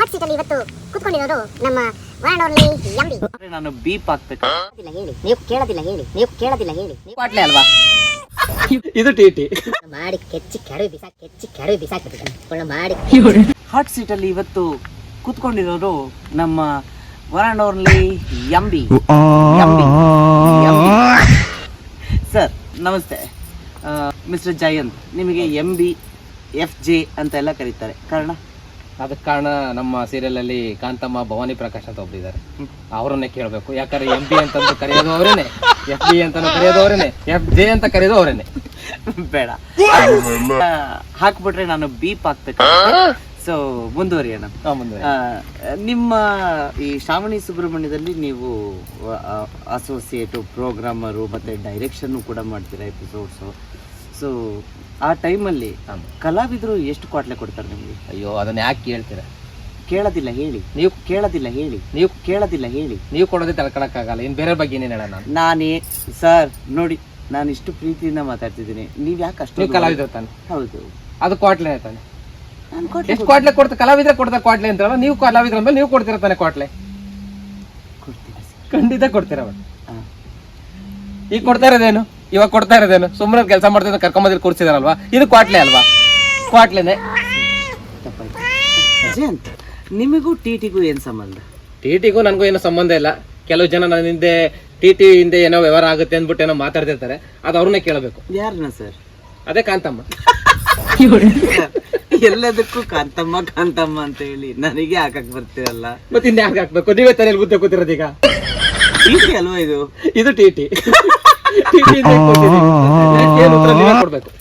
Hot ಸೀಟಲ್ಲಿ ಇವತ್ತು ಕೂತ್ಕೊಂಡಿರೋರು ನಮ್ಮ ಒನ್ ಅಂಡ್ ಓನ್ಲಿ ಎಂಬಿ. ನಾನು ಬೀಪ್ ಹಾಕ್ಬೇಕು ಹೇಳಿ, ನೀವು ಕೇಳೋದಿಲ್ಲ ಹೇಳಿ, ನೀವು ಕೇಳೋದಿಲ್ಲ ಹೇಳಿ. ಪಾಟ್ಲೆ ಅಲ್ವಾ ಇದು ಟಿಟಿ ಮಾಡಿ ಕೆಚ್ಚಿ ಕೆಡವಿ ಬಿಸಾಕ್ಬಿಟ್ಟಿದ್ದಾನೆ ಮಾಡಿ. ಹಾಟ್ ಸೀಟಲ್ಲಿ ಇವತ್ತು ಕೂತ್ಕೊಂಡಿರೋರು ನಮ್ಮ one and only MB. Sir ನಮಸ್ತೆ. ಮಿಸ್ಟರ್ ಜಯಂತ್, ನಿಮಗೆ MB FJ ಅಂತ ಎಲ್ಲ ಕರೀತಾರೆ, ಕಾರಣ? ಅದಕ್ಕೆ ಕಾರಣ ನಮ್ಮ ಸೀರಿಯಲ್ ಅಲ್ಲಿ ಕಾಂತಮ್ಮ ಭವಾನಿ ಪ್ರಕಾಶ್ ಅಂತ ಒಬ್ಬರಿದ್ದಾರೆ, ಅವರನ್ನೇ ಕೇಳಬೇಕು. ಯಾಕಂದ್ರೆ MB ಅಂತಂದು ಕರೆಯೋದು ಅವರೇನೆ, FB ಅಂತಾನು ಕರೆಯೋದು ಅವರೇನೆ, FJ ಅಂತ ಕರೆಯೋದು ಅವರೇನೆ. ಬೇಡ, ಹಾಕ್ಬಿಟ್ರೆ ನಾನು ಬೀಪ್ ಹಾಕ್ಬೇಕು. ಸೊ ಮುಂದುವರಿಯೋಣ. ನಿಮ್ಮ ಈ ಶ್ರಾವಣಿ ಸುಬ್ರಹ್ಮಣ್ಯದಲ್ಲಿ ನೀವು ಅಸೋಸಿಯೇಟು, ಪ್ರೋಗ್ರಾಮರು ಮತ್ತೆ ಡೈರೆಕ್ಷನ್ ಕೂಡ ಮಾಡ್ತೀರಾ ಎಪಿಸೋಡ್ಸು. ಸೊ ಆ ಟೈಮಲ್ಲಿ ಕಲಾವಿದರು ಎಷ್ಟು ಕ್ವಾಟ್ಲೆ ಕೊಡ್ತಾರೆ ನಿಮಗೆ? ಅಯ್ಯೋ, ಅದನ್ನ ಯಾಕೆ ಕೇಳ್ತೀರಾ? ಕೇಳೋದಿಲ್ಲ ಹೇಳಿ, ನೀವು ಕೇಳೋದಿಲ್ಲ ಹೇಳಿ, ನೀವು ಕೇಳೋದಿಲ್ಲ ಹೇಳಿ. ನೀವು ಕೊಡೋದೇ ತಳ್ಕೊಳಕ್ಕಾಗಲ್ಲ, ಇನ್ನು ಬೇರೆ ಬಗ್ಗೆ ಏನೇನು ಹೇಳೋಣ? ನಾನೇ ಸರ್ ನೋಡಿ, ನಾನು ಇಷ್ಟು ಪ್ರೀತಿಯಿಂದ ಮಾತಾಡ್ತಿದ್ದೀನಿ, ನೀವು ಯಾಕೆ ಅಷ್ಟು? ನೀವು ಕಲಾವಿದ್ರು ತಾನೆ? ಹೌದು, ಅದು ಕ್ವಾಟ್ಲೆ ತಾನೆ. ನಾನು ಎಷ್ಟು ಕ್ವಾಟ್ಲೆ ಕೊಡ್ತಾ ಕಲಾವಿದ್ರೆ ಕೊಡ್ತಾ ಕ್ವಾಟ್ಲೆ ಅಂತಾರಲ್ಲ, ನೀವು ಕಲಾವಿದ್ರ ಮೇಲೆ ನೀವು ಕೊಡ್ತೀರ ತಾನೆ ಕ್ವಾಟ್ಲೆ? ಕೊಡ್ತೀನಿ ಸರ್, ಖಂಡಿತ ಕೊಡ್ತೀರ. ಈಗ ಕೊಡ್ತಾ ಇರೋದೇನು? ಇವಾಗ ಕೊಡ್ತಾ ಇರೋದೇನು? ಸುಮ್ಮನೆ ಕೆಲಸ ಮಾಡ್ತಿದ್ದ ಕರ್ಕೊಂಬಂದಿಲ್ಲಿ ಕೂರ್ಸಿದಾರಲ್ವಾ, ಇದು ಕ್ವಾಟ್ಲೆ ಅಲ್ವಾ? ಕ್ವಾಟ್ಲೆನೆ. ಅಂತ ನಿಮಗೂ ಟಿಟಿಗೂ ಏನು ಸಂಬಂಧ? ಟಿಟಿಗೂ ನನಗೂ ಏನೋ ಸಂಬಂಧ ಇಲ್ಲ. ಕೆಲವು ಜನ ನನ್ನ ಹಿಂದೆ ಟಿಟಿ ಹಿಂದೆ ಏನೋ ವ್ಯವಹಾರ ಆಗುತ್ತೆ ಅಂದ್ಬಿಟ್ಟು ಏನೋ ಮಾತಾಡ್ತಿರ್ತಾರೆ, ಅದು ಅವ್ರನ್ನೇ ಕೇಳಬೇಕು. ಯಾರನ್ನ ಸರ್? ಅದೇ ಕಾಂತಮ್ಮ. ಎಲ್ಲದಕ್ಕೂ ಕಾಂತಮ್ಮ ಕಾಂತಮ್ಮ ಅಂತ ಹೇಳಿ ನನಗೆ ಹಾಕಕ್ ಬರ್ತೀರಲ್ಲ. ಮತ್ತೆ ಇನ್ನು ಯಾಕೆ ಹಾಕ್ಬೇಕು? ನೀವೇ ತಲೆಯಲ್ಲಿ ಗುದ್ದೆ ಕೂತಿರೋದು. ಈಗ ಟಿಟಿ ಅಲ್ವಾ ಇದು? ಇದು ಟಿಟಿ.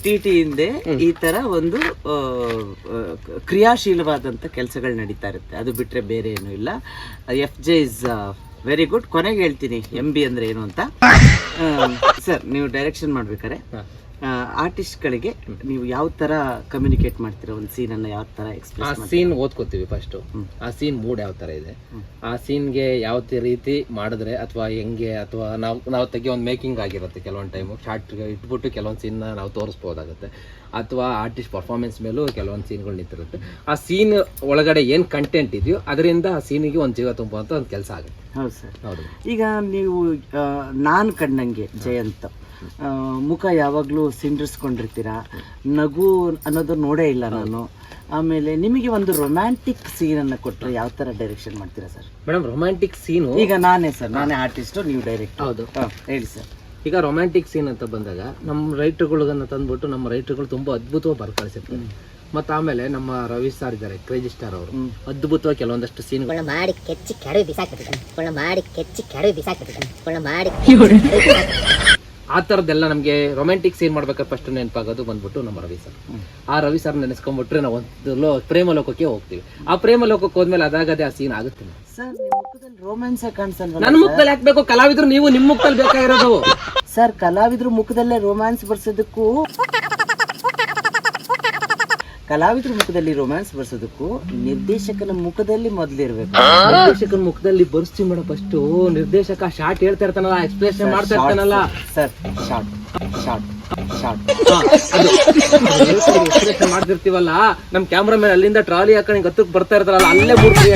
ಟಿಟಿ ಹಿಂದೆ ಈ ತರ ಒಂದು ಕ್ರಿಯಾಶೀಲವಾದಂತ ಕೆಲಸಗಳು ನಡೀತಾ ಇರುತ್ತೆ, ಅದು ಬಿಟ್ರೆ ಬೇರೆ ಏನು ಇಲ್ಲ. FJ is very good. ಕೊನೆಗೆ ಹೇಳ್ತೀನಿ MB ಅಂದ್ರೆ ಏನು ಅಂತ. ಸರ್, ನೀವು ಡೈರೆಕ್ಷನ್ ಮಾಡ್ಬೇಕಾರೆ ಆರ್ಟಿಸ್ಟ್ಗಳಿಗೆ ನೀವು ಯಾವ ತರ ಕಮ್ಯುನಿಕೇಟ್ ಮಾಡ್ತೀರಾ? ಒಂದು ಸೀನ್ ಅನ್ನ ಯಾವ ತರ ಎಕ್ಸ್ಪ್ರೆಸ್? ಆ ಸೀನ್ ಓದ್ಕೋತೀವಿ ಫಸ್ಟ್. ಆ ಸೀನ್ ಮೂಡ್ ಯಾವ ತರ ಇದೆ, ಆ ಸೀನ್ಗೆ ಯಾವ ರೀತಿ ಮಾಡಿದ್ರೆ ಅಥವಾ ಹೆಂಗೆ, ಅಥವಾ ನಾವು ತೆಗಿಯೋ ಒಂದು ಮೇಕಿಂಗ್ ಆಗಿರುತ್ತೆ. ಕೆಲವೊಂದು ಟೈಮು ಶಾರ್ಟ್ ಇಟ್ಬಿಟ್ಟು ಕೆಲವೊಂದು ಸೀನ್ ನಾವು ತೋರಿಸ್ಬೋದಾಗುತ್ತೆ, ಅಥವಾ ಆರ್ಟಿಸ್ಟ್ ಪರ್ಫಾರ್ಮೆನ್ಸ್ ಮೇಲೂ ಕೆಲವೊಂದು ಸೀನ್ಗಳು ನಿಂತಿರುತ್ತೆ. ಆ ಸೀನ್ ಒಳಗಡೆ ಏನು ಕಂಟೆಂಟ್ ಇದೆಯೋ ಅದರಿಂದ ಆ ಸೀನಿಗೆ ಒಂದು ಜೀವ ತುಂಬುವಂತ ಒಂದು ಕೆಲಸ ಆಗುತ್ತೆ. ಹೌದು ಸರ್, ಹೌದು. ಈಗ ನೀವು ನಾನು ಕಂಡಂಗೆ ಜಯಂತ್ ಮುಖ ಯಾವಾಗಲೂ ಸಿಂಡ್ರಿಸ್ಕೊಂಡಿರ್ತೀರಾ, ನಗು ಅನ್ನೋದು ನೋಡೇ ಇಲ್ಲ ನಾನು. ಆಮೇಲೆ ನಿಮಗೆ ಒಂದು ರೊಮ್ಯಾಂಟಿಕ್ ಸೀನ್ ಅನ್ನ ಕೊಟ್ಟರೆ ಯಾವ ತರ ಡೈರೆಕ್ಷನ್ ಮಾಡ್ತೀರಾ ಸರ್? ಮೇಡಮ್, ರೊಮ್ಯಾಂಟಿಕ್ ಸೀನು ಈಗ ನಾನೇ ಆರ್ಟಿಸ್ಟ್, ನೀವು ಡೈರೆಕ್ಟ್. ಹೌದು, ಹೇಳಿ ಸರ್. ಈಗ ರೊಮ್ಯಾಂಟಿಕ್ ಸೀನ್ ಅಂತ ಬಂದಾಗ ನಮ್ಮ ರೈಟರ್ಗಳನ್ನ ತಂದ್ಬಿಟ್ಟು ನಮ್ಮ ರೈಟರ್ಗಳು ತುಂಬಾ ಅದ್ಭುತವಾಗಿ ಬರ್ಕಳಿಸಿರ್ತಾರೆ. ಮತ್ತೆ ಆಮೇಲೆ ನಮ್ಮ ರವಿ ಸರ್ ಇದ್ದಾರೆ, ಕ್ರೇಜಿ ಸ್ಟಾರ್ ಅವರು, ಅದ್ಭುತವಾಗಿ ಕೆಲವೊಂದಷ್ಟು ಸೀನ್ ಮಾಡಿ ಕೆಚ್ಚಿ ಕೆಡವಿ ಬಿಸಾಕ್ಬಿಟ್ಟಿದ್ದಾನೆ. ಆ ಥರದ್ದೆಲ್ಲ ನಮಗೆ ರೊಮ್ಯಾಂಟಿಕ್ ಸೀನ್ ಮಾಡ್ಬೇಕಾದ್ರೆ ಫಸ್ಟ್ ನೆನಪಾಗೋದು ಬಂದ್ಬಿಟ್ಟು ನಮ್ಮ ರವಿ ಸರ್. ಆ ರವಿ ಸರ್ ನೆನೆಸ್ಕೊಂಡ್ಬಿಟ್ರೆ ನಾವು ಒಂದು ಪ್ರೇಮ ಲೋಕಕ್ಕೆ ಹೋಗ್ತೀವಿ. ಆ ಪ್ರೇಮ ಲೋಕಕ್ಕೆ ಹೋದ್ಮೇಲೆ ಅದಾಗದೆ ಆ ಸೀನ್ ಆಗುತ್ತೆ. ಸರ್, ನಿಮ್ಮ ಮುಖದಲ್ಲಿ ರೋಮ್ಯಾನ್ಸ್ ಕಾಣಿಸಲ್ವಾ? ನನ್ನ ಮುಖದಲ್ಲಿ ಹಾಕ್ಬೇಕು, ಕಲಾವಿದ್ರು ನೀವು ನಿಮ್ಮ ಮುಖದಲ್ಲಿ ಬೇಕಾಗಿರೋದು. ಸರ್, ಕಲಾವಿದ್ರು ಮುಖದಲ್ಲೇ ರೋಮ್ಯಾನ್ಸ್ ಬರ್ಸೋದಕ್ಕೂ ನಿರ್ದೇಶಕನ ಮುಖದಲ್ಲಿ ಮೊದಲಿರ್ಬೇಕು. ನಿರ್ದೇಶಕನ ಮುಖದಲ್ಲಿ ಬರ್ಸ್ತೀವಿ ಮೇಡಮ್ ಫಸ್ಟ್. ನಿರ್ದೇಶಕ ಶಾರ್ಟ್ ಹೇಳ್ತಾ ಇರ್ತಾನಲ್ಲ, ಎಕ್ಸ್ಪ್ರೆಷನ್ ಮಾಡ್ತಾ ಇರ್ತಾನಲ್ಲ ಸರ್, ಶಾರ್ಟ್ ಎಕ್ಸ್ಪ್ರೆಷನ್ ಮಾಡ್ತಿರ್ತೀವಲ್ಲ, ನಮ್ ಕ್ಯಾಮ್ರಾಮನ್ ಅಲ್ಲಿಂದ ಟ್ರಾಲಿ ಹಾಕೊಂಡು ಹತ್ತಕ್ಕೆ ಬರ್ತಾ ಇರ್ತಾರಲ್ಲ, ಅಲ್ಲೇ ಮೂರ್ತಿ